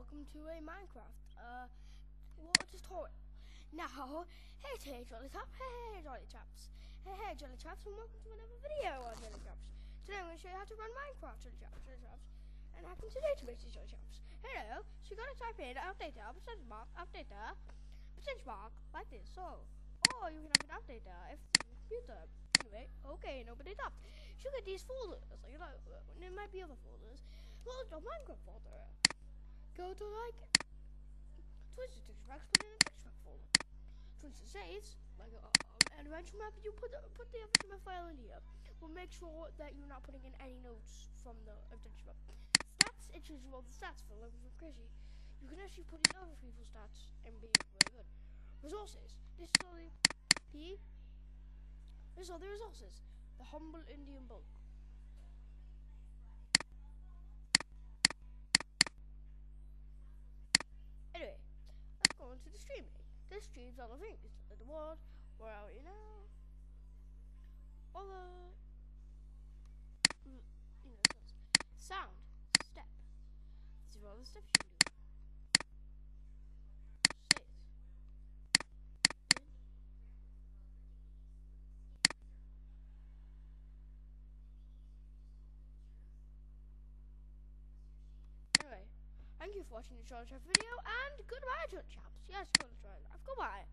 welcome to a Minecraft water tutorial. Now, hey Jolly Top, hey Jolly Chaps, hey Jolly Chaps, and welcome to another video on Jolly Chaps. Today I'm going to show you how to run Minecraft, Jolly Chaps, and hack into databases, Jolly Chaps. Hello, so you got to type in update there, percentage mark, update there, percentage mark, like this, so. Or you can have an update there if it's on the computer. Anyway, okay, open it up. You get these folders, like, there might be other folders. Well, it's your Minecraft folder. Go to like Twitter texture packs, put in a texture pack folder. Twitter saves like an adventure map. You put the adventure map file in here. We'll make sure that you're not putting in any notes from the adventure map. Stats, it shows you all the stats for like crazy. You can actually put in other people's stats and be really good. Resources. This is all the resources. The humble Indian bulk. Anyway, let's go on to the streaming. This streams other things. The world, where are you now? Other, sound, step. These are all the steps you can do. Saves. Anyway, thank you for watching the Jolly Chaps video, and goodbye, Jolly Chaps. Yes, Jolly Chaps. Goodbye.